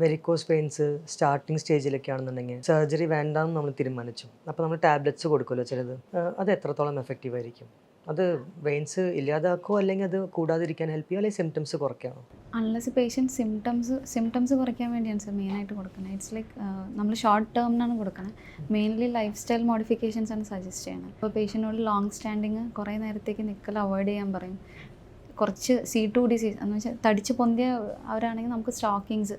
Varicose pains starting സ്റ്റേജിലൊക്കെയാണെന്നുണ്ടെങ്കിൽ surgery വേണ്ടാന്ന് നമ്മൾ തീരുമാനിച്ചു. അപ്പോൾ നമ്മൾ ടാബ്ലറ്റ്സ് കൊടുക്കുമല്ലോ ചിലത്. അത് എത്രത്തോളം എഫക്റ്റീവ് ആയിരിക്കും? അത് വെയിൻസ് ഇല്ലാതാക്കുമോ അല്ലെങ്കിൽ അത് കൂടാതിരിക്കാൻ ഹെൽപ്പ് ചെയ്യുമോ അല്ലെങ്കിൽ സിംറ്റംസ് കുറയ്ക്കാമോ? അൺലെസ് പേഷ്യൻറ്റ് സിംറ്റംസ് കുറയ്ക്കാൻ വേണ്ടിയാണ് സർ മെയിനായിട്ട് കൊടുക്കുന്നത്. ഇറ്റ്സ് ലൈക്ക് നമ്മൾ ഷോർട്ട് ടേമിനാണ് കൊടുക്കുന്നത്. മെയിൻലി ലൈഫ് സ്റ്റൈൽ മോഡിഫിക്കേഷൻസ് ആണ് സജസ്റ്റ് ചെയ്യുന്നത്. ഇപ്പോൾ പേഷ്യൻറ്റിനോട് ലോങ് സ്റ്റാൻഡിങ് കുറേ നേരത്തേക്ക് നിൽക്കൽ അവോയ്ഡ് ചെയ്യാൻ പറയും. കുറച്ച് C2 ഡിസീസ് എന്ന് വെച്ചാൽ തടിച്ച് പൊന്തിയ അവരാണെങ്കിൽ നമുക്ക് സ്റ്റോക്കിങ്സ്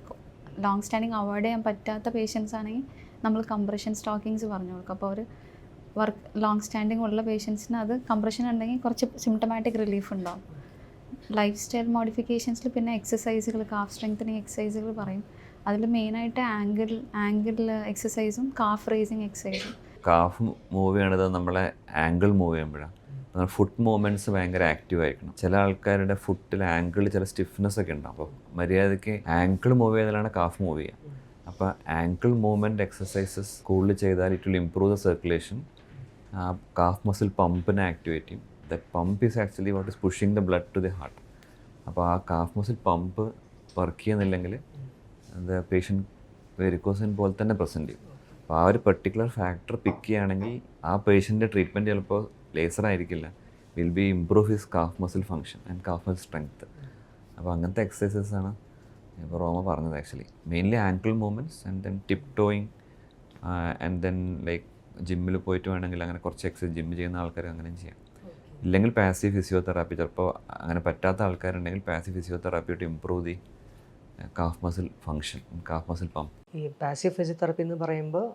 ലോങ് സ്റ്റാൻഡിങ് അവോയ്ഡ് ചെയ്യാൻ പറ്റാത്ത പേഷ്യൻസ് ആണെങ്കിൽ നമ്മൾ കംപ്രഷൻ സ്റ്റോക്കിങ്സ് പറഞ്ഞു കൊടുക്കും. അപ്പോൾ അവർ ലോങ് സ്റ്റാൻഡിങ് ഉള്ള പേഷ്യൻസിന് അത് കംപ്രഷൻ ഉണ്ടെങ്കിൽ കുറച്ച് സിംറ്റമാറ്റിക് റിലീഫ് ഉണ്ടാവും. ലൈഫ് സ്റ്റൈൽ മോഡിഫിക്കേഷൻസിൽ പിന്നെ എക്സസൈസുകൾ, കാഫ് സ്ട്രെങ്തനിങ് എക്സസൈസുകൾ പറയും. അതിൽ മെയിനായിട്ട് ആംഗിൾ എക്സസൈസും കാഫ് റേസിങ് എക്സസൈസും. കാഫ് മൂവ് ചെയ്യണത് നമ്മളെ ആംഗിൾ മൂവ് ചെയ്യുമ്പോഴാണ്. നമ്മൾ ഫുട്ട് മൂവ്മെൻറ്റ്സ് ഭയങ്കര ആക്റ്റീവ് ആയിരിക്കണം. ചില ആൾക്കാരുടെ ഫുട്ടിൽ ആംഗിൾ ചില സ്റ്റിഫ്നെസ് ഒക്കെ ഉണ്ടാവും. അപ്പോൾ മര്യാദയ്ക്ക് ആംഗിൾ മൂവ് ചെയ്താലാണ് കാഫ് മൂവ് ചെയ്യുക. അപ്പോൾ ആംഗിൾ മൂവ്മെൻറ്റ് എക്സസൈസസ് കൂടുതൽ ചെയ്താൽ it will improve the circulation. ആ കാഫ് മസിൽ പമ്പിനെ ആക്ടിവേറ്റ് ചെയ്യും. That pump is actually what is pushing the blood to the heart. അപ്പോൾ ആ കാഫ് മസിൽ പമ്പ് വർക്ക് ചെയ്യുന്നില്ലെങ്കിൽ ദ പേഷ്യൻറ്റ് വെരിക്കോസിൻ പോലെ തന്നെ പ്രസൻറ്റ് ചെയ്യും. അപ്പോൾ ആ ഒരു പെർട്ടിക്കുലർ ഫാക്ടർ പിക്ക് ചെയ്യുകയാണെങ്കിൽ ആ പേഷ്യൻ്റെ ട്രീറ്റ്മെൻറ്റ് ചിലപ്പോൾ ലേസർ ആയിരിക്കില്ല, will be improve his calf muscle function and calf muscle strength. അപ്പോൾ അങ്ങനത്തെ എക്സസൈസസ് ആണ് ഇപ്പോൾ റോമ പറഞ്ഞത്. Actually mainly ankle movements and then tip toeing and then like ജിമ്മിൽ പോയിട്ട് വേണമെങ്കിൽ അങ്ങനെ കുറച്ച് എക്സസൈസ് ജിമ്മ് ചെയ്യുന്ന ആൾക്കാർ അങ്ങനെയും ചെയ്യാം. ഇല്ലെങ്കിൽ പാസീവ് ഫിസിയോതെറാപ്പി, ചിലപ്പോൾ അങ്ങനെ പറ്റാത്ത ആൾക്കാരുണ്ടെങ്കിൽ passive physiotherapy to improve the calf muscle function, calf muscle pump. ഈ പാസീവ് ഫിസിയോതെറാപ്പി എന്ന് പറയുമ്പോൾ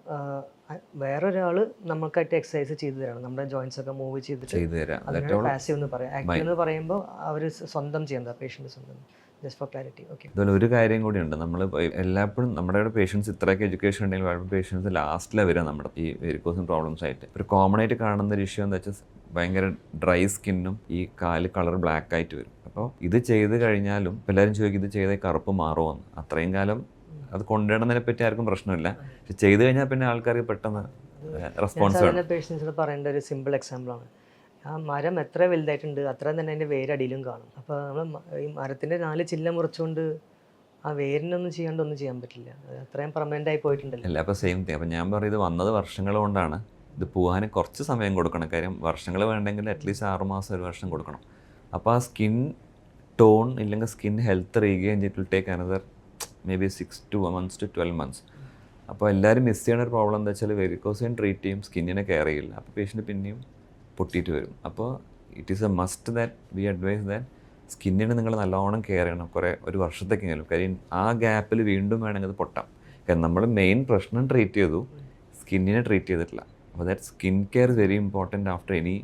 വേറൊരാൾ നമുക്കായിട്ട് എക്സസൈസ് ചെയ്തു തരണം, നമ്മുടെ ജോയിൻസ് ഒക്കെ മൂവ് ചെയ്ത് തരാം. പാസീവ് എന്ന് പറയാം. ആക്റ്റീവ് എന്ന് പറയുമ്പോൾ അവർ സ്വന്തം ചെയ്യുന്നത്, പേഷ്യൻ്റ് സ്വന്തം. Just for clarity. ഓക്കെ. അതുപോലെ ഒരു കാര്യം കൂടിയുണ്ട്, നമ്മൾ എല്ലായ്പ്പോഴും നമ്മുടെ ഇവിടെ പേഷ്യൻസ് ഇത്രയൊക്കെ എഡ്യൂക്കേഷൻ ഉണ്ടെങ്കിൽ വളരെ പേഷ്യൻസ് ലാസ്റ്റിലാണ് വരിക നമ്മുടെ ഈ വെരിക്കോസിൻ പ്രോബ്ലംസ് ആയിട്ട്. ഒരു കോമൺ ആയിട്ട് കാണുന്ന ഒരു ഇഷ്യൂ എന്താ വെച്ചാൽ ഭയങ്കര ഡ്രൈ സ്കിന്നും ഈ കാല് കളർ ബ്ലാക്ക് ആയിട്ട് വരും. അപ്പോൾ ഇത് ചെയ്ത് കഴിഞ്ഞാലും എല്ലാവരും ചോദിക്കും ഇത് ചെയ്താൽ കറുപ്പ് മാറുമെന്ന്. അത്രയും കാലം അത് കൊണ്ടുവരുന്നതിനെ പറ്റി ആർക്കും പ്രശ്നമില്ല. പക്ഷെ ചെയ്ത് കഴിഞ്ഞാൽ പിന്നെ ആൾക്കാർക്ക് പെട്ടെന്ന് റെസ്പോൺസ് വേണം. പേഷ്യൻസിന് പറയേണ്ട ഒരു സിമ്പിൾ എക്സാമ്പിളാണ്, ആ മരം എത്ര വലുതായിട്ടുണ്ട് അത്രയും തന്നെ അതിൻ്റെ വേരടിയിലും കാണും. അപ്പോൾ നമ്മൾ ഈ മരത്തിൻ്റെ 4 ചില്ല മുറിച്ചുകൊണ്ട് ആ വേരിനൊന്നും ഒന്നും ചെയ്യാൻ പറ്റില്ല. അത് അത്രയും പെർമനൻ്റ് ആയി പോയിട്ടുണ്ടല്ലോ. അല്ല, അപ്പോൾ സെയിം തിങ്. അപ്പോൾ ഞാൻ പറയുന്നത് വന്നത് വർഷങ്ങൾ കൊണ്ടാണ്. ഇത് പോകാൻ കുറച്ച് സമയം കൊടുക്കണം. കാര്യം വർഷങ്ങൾ വേണ്ടെങ്കിൽ അറ്റ്ലീസ്റ്റ് 6 മാസം 1 വർഷം കൊടുക്കണം. അപ്പോൾ ആ സ്കിൻ ടോൺ ഇല്ലെങ്കിൽ skin health regain it will take another may be 6 months to 12 months. അപ്പോൾ എല്ലാവരും മിസ് ചെയ്യുന്ന ഒരു പ്രോബ്ലം എന്താ വെച്ചാൽ വെരിക്കോസിൻ ട്രീറ്റ് ചെയ്യും, സ്കിന്നിനെ കെയർ ചെയ്യില്ല. അപ്പോൾ പേഷ്യൻ്റ് പിന്നെയും പൊട്ടിയിട്ട് വരും. അപ്പോൾ it is a must that we advise that സ്കിന്നിന് നിങ്ങൾ നല്ലോണം കെയർ ചെയ്യണം ഒരു വർഷത്തേക്കെങ്കിലും. കാര്യം ആ ഗ്യാപ്പിൽ വീണ്ടും വേണമെങ്കിൽ അത് പൊട്ടാം. കാരണം നമ്മൾ മെയിൻ പ്രശ്നം ട്രീറ്റ് ചെയ്തു, സ്കിന്നിനെ ട്രീറ്റ് ചെയ്തിട്ടില്ല. അപ്പോൾ that skin care is very important after any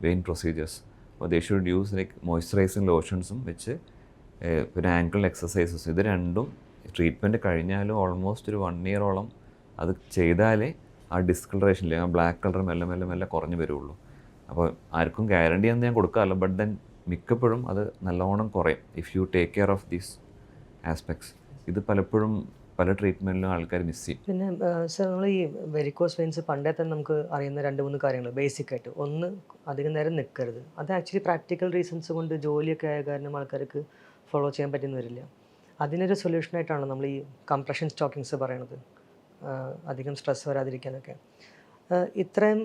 vein procedures. അപ്പോൾ they should use like moisturising ലോഷൻസും വെച്ച് പിന്നെ ആങ്കിൾ എക്സസൈസസ്. ഇത് രണ്ടും ട്രീറ്റ്മെൻറ്റ് കഴിഞ്ഞാലും ഓൾമോസ്റ്റ് ഒരു 1 year അത് ചെയ്താലേ ആ ഡിസ്കളറേഷനിൽ ആ ബ്ലാക്ക് കളർ മെല്ലെ മെല്ലെ മെല്ലെ കുറഞ്ഞു വരുള്ളൂ. അപ്പോൾ ആർക്കും ഗ്യാരണ്ടി ഒന്നും ഞാൻ കൊടുക്കാറില്ല, ബട്ട് ദെൻ മിക്കപ്പോഴും അത് നല്ലോണം കുറയും if you take care of these aspects. ഇത് പലപ്പോഴും പല ട്രീറ്റ്മെൻറ്റിലും ആൾക്കാർ മിസ് ചെയ്യും. പിന്നെ സർ, നമ്മൾ ഈ വെരിക്കോസ് വെയിൻസ് പണ്ടേ തന്നെ നമുക്ക് അറിയുന്ന 2-3 കാര്യങ്ങൾ ബേസിക്കായിട്ട്. ഒന്ന്, അധികം നേരം നിൽക്കരുത്. അത് ആക്ച്വലി പ്രാക്ടിക്കൽ റീസൺസ് കൊണ്ട് ജോലിയൊക്കെ ആയ കാരണം ആൾക്കാർക്ക് ഫോളോ ചെയ്യാൻ പറ്റുന്ന വരില്ല. അതിനൊരു സൊല്യൂഷനായിട്ടാണ് നമ്മൾ ഈ കംപ്രഷൻ സ്റ്റോക്കിങ്സ് പറയണത്, അധികം സ്ട്രെസ് വരാതിരിക്കാനൊക്കെ. ഇത്രയും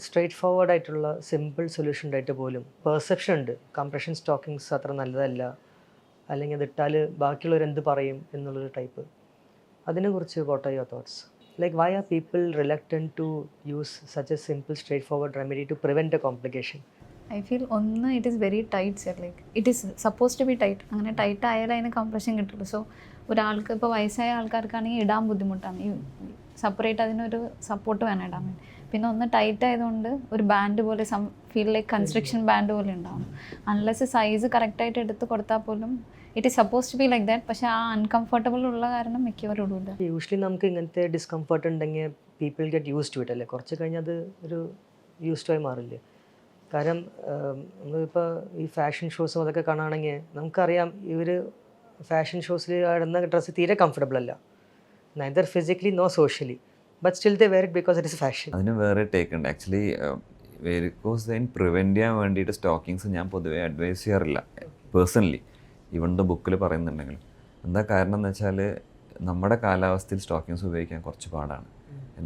സ്ട്രെയിറ്റ് ഫോർവേഡ് ആയിട്ടുള്ള സിമ്പിൾ സൊല്യൂഷൻ ഉണ്ടായിട്ട് പോലും പെർസെപ്ഷൻ ഉണ്ട് കംപ്രഷൻ സ്റ്റോക്കിങ്സ് അത്ര നല്ലതല്ല, അല്ലെങ്കിൽ അതിട്ടാൽ ബാക്കിയുള്ളവർ എന്ത് പറയും എന്നുള്ളൊരു ടൈപ്പ്. അതിനെക്കുറിച്ച് what are your thoughts? Like why are people reluctant to use such a simple straightforward remedy to prevent a complication? I feel ഒന്ന്, it is very tight sir. Like it is suppose to be tight. അങ്ങനെ tight ആയാലും അതിന് compression കിട്ടുള്ളൂ. So ഒരാൾക്ക് ഇപ്പോൾ വയസ്സായ ആൾക്കാർക്കാണെങ്കിൽ ഇടാൻ ബുദ്ധിമുട്ടാണ്. ഈ സെപ്പറേറ്റ് അതിനൊരു സപ്പോർട്ട് വേണം ഇടാൻ വേണ്ടി. പിന്നെ ഒന്ന് ടൈറ്റ് ആയതുകൊണ്ട് ഒരു ബാൻഡ് പോലെ ഫീൽ ലൈക്ക് കൺസ്ട്രക്ഷൻ ബാൻഡ് പോലെ ഉണ്ടാവും. അൺലെസ് സൈസ് കറക്റ്റായിട്ട് എടുത്ത് കൊടുത്താൽ പോലും it is suppose to be like that. പക്ഷേ ആ അൺകംഫർട്ടബിൾ ഉള്ള കാരണം മിക്കവരും ഇടില്ല. യൂഷ്വലി നമുക്ക് ഇങ്ങനത്തെ ഡിസ്കംഫർട്ട് ഉണ്ടെങ്കിൽ people get use to it അല്ലേ? കുറച്ച് കഴിഞ്ഞാൽ അത് ഒരു യൂസ് ടു ആയി മാറില്ലേ? കാരണം നമ്മളിപ്പോൾ ഈ ഫാഷൻ ഷോസും അതൊക്കെ കാണുകയാണെങ്കിൽ നമുക്കറിയാം ഇവർ ഫാഷൻ ഷോസിൽ ഇടുന്ന ഡ്രസ്സ് തീരെ കംഫർട്ടബിൾ അല്ല, neither physically no socially, but still they wear it because it is fashion. അതിന് വേറെ ടേക്ക് ഉണ്ട്. ആക്ച്വലി വെരിക്കോസ് വെയിൻ പ്രിവെൻറ്റ് ചെയ്യാൻ വേണ്ടിയിട്ട് സ്റ്റോക്കിങ്സ് ഞാൻ പൊതുവേ അഡ്വൈസ് ചെയ്യാറില്ല പേഴ്സണലി, ഈവൻ ദ ബുക്കിൽ പറയുന്നുണ്ടെങ്കിലും. എന്താ കാരണം എന്ന് വെച്ചാൽ നമ്മുടെ കാലാവസ്ഥയിൽ സ്റ്റോക്കിങ്സ് ഉപയോഗിക്കാൻ കുറച്ച് പാടാണ്.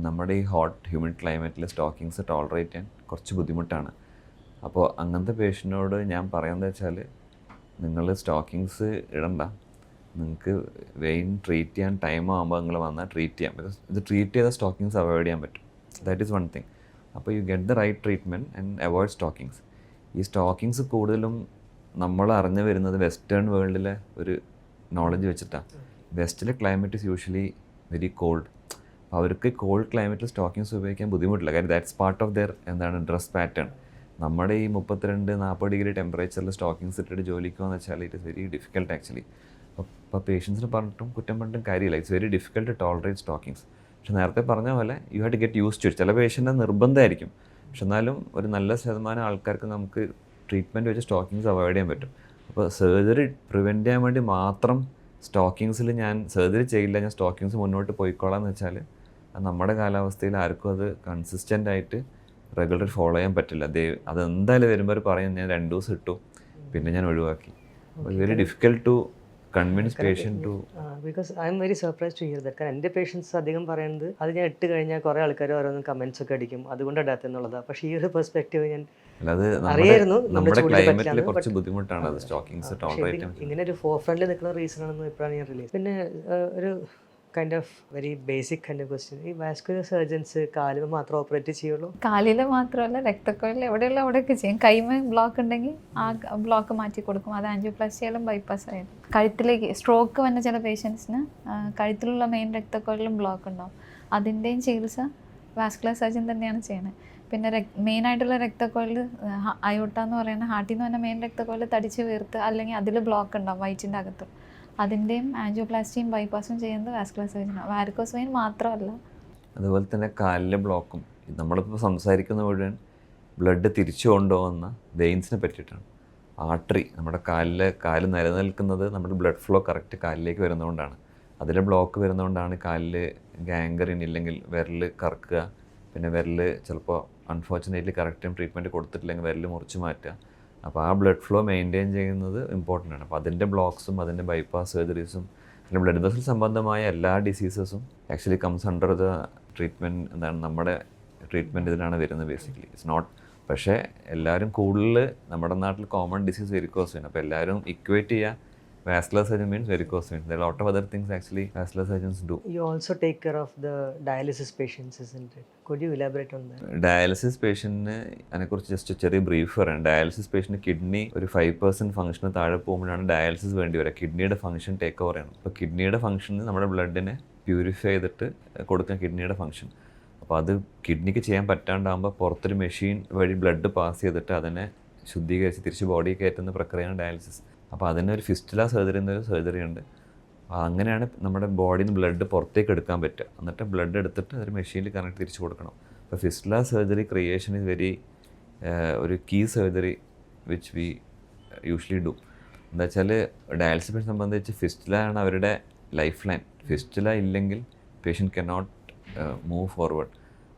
നമ്മുടെ ഈ ഹോട്ട് ഹ്യൂമിഡ് ക്ലൈമറ്റിൽ സ്റ്റോക്കിങ്സ് ടോളറേറ്റ് ചെയ്യാൻ കുറച്ച് ബുദ്ധിമുട്ടാണ്. അപ്പോൾ അങ്ങനത്തെ പേഷ്യൻറ്റിനോട് ഞാൻ പറയുന്നത് വെച്ചാൽ നിങ്ങൾ സ്റ്റോക്കിങ്സ് ഇടണ്ട, നിങ്ങൾക്ക് വെയിൻ ട്രീറ്റ് ചെയ്യാൻ ടൈം ആകുമ്പോൾ നിങ്ങൾ വന്നാൽ ട്രീറ്റ് ചെയ്യാം. ബിക്കോസ് ഇത് ട്രീറ്റ് ചെയ്ത സ്റ്റോക്കിങ്സ് അവോയ്ഡ് ചെയ്യാൻ പറ്റും. That is one thing. അപ്പോൾ you get the right treatment and avoid stockings. ഈ സ്റ്റോക്കിങ്സ് കൂടുതലും നമ്മൾ അറിഞ്ഞു വരുന്നത് വെസ്റ്റേൺ വേൾഡിലെ ഒരു നോളജ് വെച്ചിട്ടാണ്. വെസ്റ്റിലെ climate is usually very cold. അവർക്ക് കോൾഡ് ക്ലൈമറ്റിൽ സ്റ്റോക്കിങ്സ് ഉപയോഗിക്കാൻ ബുദ്ധിമുട്ടില്ല. കാര്യം that's part of their dress pattern. നമ്മുടെ ഈ 32-40 ഡിഗ്രി ടെമ്പറേച്ചറിൽ സ്റ്റോക്കിങ്സ് ഇട്ടിട്ട് ജോലിക്ക് പോകുക വെച്ചാൽ it is very difficult actually. അപ്പോൾ പേഷ്യൻസിന് പറഞ്ഞിട്ടും കുറ്റം പറഞ്ഞിട്ടും കാര്യമില്ല. It's very difficult tolerate stockings. പക്ഷെ നേരത്തെ പറഞ്ഞ പോലെ you have to get use to it. ചില പേഷ്യൻ്റെ നിർബന്ധമായിരിക്കും, പക്ഷെ എന്നാലും ഒരു നല്ല ശതമാനം ആൾക്കാർക്ക് നമുക്ക് ട്രീറ്റ്മെൻറ്റ് വെച്ച് സ്റ്റോക്കിങ്സ് അവോയ്ഡ് ചെയ്യാൻ പറ്റും. അപ്പോൾ സർജറി പ്രിവെൻറ്റ് ചെയ്യാൻ വേണ്ടി മാത്രം സ്റ്റോക്കിങ്സിൽ ഞാൻ സർജറി ചെയ്യില്ല, ഞാൻ സ്റ്റോക്കിങ്സ് മുന്നോട്ട് പോയിക്കോളാം എന്ന് വെച്ചാൽ നമ്മുടെ കാലാവസ്ഥയിൽ ആർക്കും അത് കൺസിസ്റ്റൻ്റ് ആയിട്ട് റെഗുലർ ഫോളോ ചെയ്യാൻ പറ്റില്ല. അതെന്തായാലും വരുമ്പോൾ പറയും ഞാൻ 2 ദിവസം ഇട്ടു പിന്നെ ഞാൻ ഒഴിവാക്കി. Very difficult to convince patient to. Because I am very surprise to hear that. കാരണം എൻ്റെ പേഷ്യൻസ് അധികം പറയുന്നത് അത് ഞാൻ ഇട്ട് കഴിഞ്ഞാൽ കുറേ ആൾക്കാർ ഓരോന്നും കമൻസ് ഒക്കെ അടിക്കും, അതുകൊണ്ട് ഇടാത്ത എന്നുള്ളതാണ്. പക്ഷേ ഈ ഒരു പെർസ്പെക്റ്റീവ് ഞാൻ അല്ലാതെ അറിയായിരുന്നു. നമ്മുടെ ക്ലൈമറ്റിൽ കുറച്ച് ബുദ്ധിമുട്ടാണ് അത് സ്റ്റോക്കിങ്സ് ടോളറേറ്റ് ചെയ്യാൻ. ഇങ്ങനെ ഒരു ഫോർ ഫ്രണ്ടിൽ നിൽക്കുന്ന റീസൺ ആണെന്ന് ഇപ്പോഴാണ് ഞാൻ റിലീസ്. പിന്നെ ഒരു kind of very basic kind of question, ഈ വാസ്കുലർ സർജൻസ് കാലിൽ മാത്രം ഓപ്പറേറ്റ് ചെയ്യുള്ളൂ? കാലിൽ മാത്രമല്ല, രക്തക്കൊഴലിൽ എവിടെയുള്ള അവിടെയൊക്കെ ചെയ്യും. കൈമ ബ്ലോക്ക് ഉണ്ടെങ്കിൽ ആ ബ്ലോക്ക് മാറ്റി കൊടുക്കും. അത് ആൻജിയോപ്ലാസ്റ്റി ആയാലും ബൈപ്പാസ് ആയാലും. കഴുത്തിലേക്ക് സ്ട്രോക്ക് വന്ന ചില പേഷ്യൻസിന് കഴുത്തിലുള്ള മെയിൻ രക്തക്കൊഴലിലും ബ്ലോക്ക് ഉണ്ടാവും. അതിൻ്റെയും ചികിത്സ വാസ്കുലർ സർജൻ തന്നെയാണ് ചെയ്യുന്നത്. പിന്നെ മെയിനായിട്ടുള്ള രക്തക്കൊഴൽ അയോട്ട എന്ന് പറയുന്ന ഹാർട്ടിൽ നിന്ന് തന്നെ മെയിൻ രക്തക്കൊഴൽ തടിച്ച് വീർത്ത് അല്ലെങ്കിൽ അതിൽ ബ്ലോക്ക് ഉണ്ടാവും വയറ്റിൻ്റെ അകത്ത്. അതിൻ്റെയും ആൻജിയോപ്ലാസ്റ്റിയും ബൈപ്പാസും ചെയ്യുന്നത് വാസ്കുലർ സർജനാണ്. വാരിക്കോസ് വെയിൻ മാത്രമല്ല, അതുപോലെ തന്നെ കാലിലെ ബ്ലോക്കും. നമ്മളിപ്പോൾ സംസാരിക്കുന്ന മുഴുവൻ ബ്ലഡ് തിരിച്ചു കൊണ്ടുപോകുന്ന വെയിൻസിനെ പറ്റിയിട്ടാണ്. ആർട്ടറി, നമ്മുടെ കാല് നിലനിൽക്കുന്നത് നമ്മുടെ ബ്ലഡ് ഫ്ലോ കറക്റ്റ് കാലിലേക്ക് വരുന്നതുകൊണ്ടാണ്. അതിലെ ബ്ലോക്ക് വരുന്നതുകൊണ്ടാണ് കാലിൽ ഗാംഗ്രൈൻ ഇല്ലെങ്കിൽ വിരൽ കറക്കുക, പിന്നെ വിരൽ ചിലപ്പോൾ അൺഫോർച്ചുനേറ്റ്ലി കറക്റ്റ് ടൈം ട്രീറ്റ്മെൻറ്റ് കൊടുത്തിട്ടില്ലെങ്കിൽ വിരൽ മുറിച്ച് മാറ്റുക. അപ്പോൾ ആ ബ്ലഡ് ഫ്ലോ മെയിൻറ്റെയിൻ ചെയ്യുന്നത് ഇമ്പോർട്ടൻ്റ് ആണ്. അപ്പോൾ അതിൻ്റെ ബ്ലോക്സും അതിൻ്റെ ബൈപ്പാസ് സർജറീസും പിന്നെ ബ്ലഡ് വെസൽ സംബന്ധമായ എല്ലാ ഡിസീസസും actually comes under the treatment. നമ്മുടെ ട്രീറ്റ്മെൻറ്റ് ഇതിലാണ് വരുന്നത് ബേസിക്കലി. It's not. പക്ഷേ എല്ലാവരും കൂടുതൽ നമ്മുടെ നാട്ടിൽ കോമൺ ഡിസീസ് വെരിക്കോസ് വെയിൻ. അപ്പോൾ എല്ലാവരും ഇക്വേറ്റ് ചെയ്യുക vascular surgeon means varicose veins. There are a lot of other things actually vascular surgeons do. You also take care of the dialysis patients, isn't it? Could you elaborate on that? Dialysis പേഷ്യൻറ്റിന് അതിനെക്കുറിച്ച് just ചെറിയ brief പറയാം. Dialysis patient kidney ഒരു 5% ഫംഗ്ഷന് താഴെ പോകുമ്പോഴാണ് dialysis വേണ്ടി വരിക. കിഡ്നിയുടെ ഫംഗ്ഷൻ ടേക്ക് ഓവർ ചെയ്യണം. അപ്പോൾ കിഡ്നിയുടെ ഫംഗ്ഷന് നമ്മുടെ ബ്ലഡിനെ പ്യൂരിഫൈ ചെയ്തിട്ട് കൊടുക്കാൻ കിഡ്നിയുടെ ഫംഗ്ഷൻ. അപ്പോൾ അത് കിഡ്നിക്ക് ചെയ്യാൻ പറ്റാണ്ടാകുമ്പോൾ പുറത്തൊരു മെഷീൻ വഴി ബ്ലഡ് പാസ് ചെയ്തിട്ട് അതിനെ ശുദ്ധീകരിച്ച് തിരിച്ച് ബോഡി കയറ്റുന്ന പ്രക്രിയയാണ് ഡയാലിസിസ്. അപ്പോൾ അതിനൊരു ഫിസ്റ്റുല സർജറി എന്നൊരു സർജറി ഉണ്ട്. അപ്പോൾ അങ്ങനെയാണ് നമ്മുടെ ബോഡിയിൽ നിന്ന് ബ്ലഡ് പുറത്തേക്ക് എടുക്കാൻ പറ്റുക. എന്നിട്ട് ബ്ലഡ് എടുത്തിട്ട് ഒരു മെഷീനിൽ കണക്ട് തിരിച്ചു കൊടുക്കണം. അപ്പോൾ fistula surgery creation is very ഒരു key surgery which we usually do. എന്താ വെച്ചാൽ ഡയാലിസിസ് പേഷ്യനെ സംബന്ധിച്ച് ഫിസ്റ്റുല ആണ് അവരുടെ ലൈഫ് ലൈൻ. ഫിസ്റ്റുല ഇല്ലെങ്കിൽ പേഷ്യൻറ്റ് കനോട്ട് മൂവ് ഫോർവേഡ്.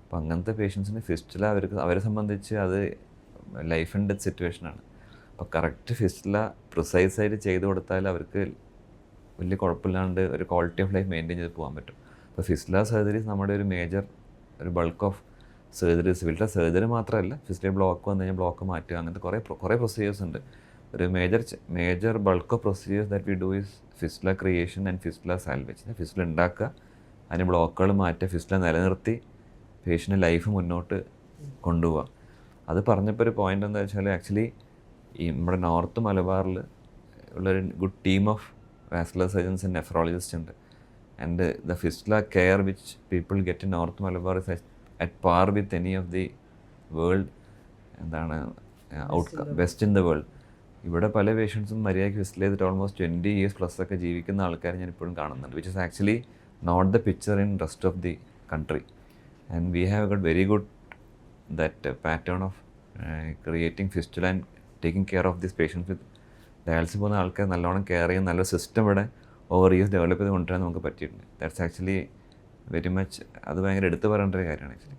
അപ്പോൾ അങ്ങനത്തെ പേഷ്യൻസിന് ഫിസ്റ്റുല അവരെ സംബന്ധിച്ച് അത് ലൈഫ് ആൻഡ് ഡെത്ത് സിറ്റുവേഷനാണ്. അപ്പോൾ കറക്റ്റ് ഫിസ്റ്റുല പ്രിസൈസായിട്ട് ചെയ്ത് കൊടുത്താൽ അവർക്ക് വലിയ കുഴപ്പമില്ലാണ്ട് ഒരു ക്വാളിറ്റി ഓഫ് ലൈഫ് മെയിൻറ്റെയിൻ ചെയ്ത് പോകാൻ പറ്റും. അപ്പോൾ ഫിസ്റ്റുല സർജറീസ് നമ്മുടെ ഒരു മേജർ ഒരു ബൾക്ക് ഓഫ് സർജറീസ്. വീട്ടിലെ സർജറി മാത്രമല്ല, ഫിസ്റ്റുല ബ്ലോക്ക് വന്നു കഴിഞ്ഞാൽ ബ്ലോക്ക് മാറ്റുക, അങ്ങനത്തെ കുറേ പ്രൊസീജിയേഴ്സ് ഉണ്ട്. ഒരു major bulk of procedures that we do is fistula creation and fistula salvage. Fistula ഉണ്ടാക്കുക, അതിന് ബ്ലോക്കുകൾ മാറ്റുക, ഫിസ്റ്റുല നിലനിർത്തി പേഷ്യൻ്റെ ലൈഫ് മുന്നോട്ട് കൊണ്ടുപോവുക. അത് പറഞ്ഞപ്പോൾ ഒരു പോയിൻ്റ് എന്താ വെച്ചാൽ ആക്ച്വലി ഈ നമ്മുടെ നോർത്ത് മലബാറിൽ ഉള്ളൊരു good team of vascular surgeons and nephrologist ഉണ്ട്. And the fistula care which people get in north Malabar is at par with any of the world best in the world. ഇവിടെ പല പേഷ്യൻസും മര്യാദയ്ക്ക് ഫിസ്റ്റുല ചെയ്തിട്ട് almost 20 years plus ഒക്കെ ജീവിക്കുന്ന ആൾക്കാരെ ഞാൻ ഇപ്പോഴും കാണുന്നുണ്ട്, which is actually not the picture in rest of the country. And we have got very good that pattern of creating fistula and taking care of this patients. With dialysis പോകുന്ന ആൾക്കാർ നല്ലോണം care ചെയ്യുന്ന നല്ലൊരു system ഇവിടെ over years develop ചെയ്ത് കൊണ്ടുവരാൻ നമുക്ക് പറ്റിയിട്ടുണ്ട്. ദാറ്റ്സ് ആക്ച്വലി വെരി മച്ച്, അത് ഭയങ്കര എടുത്തു പറയേണ്ട ഒരു കാര്യമാണ് ആക്ച്വലി.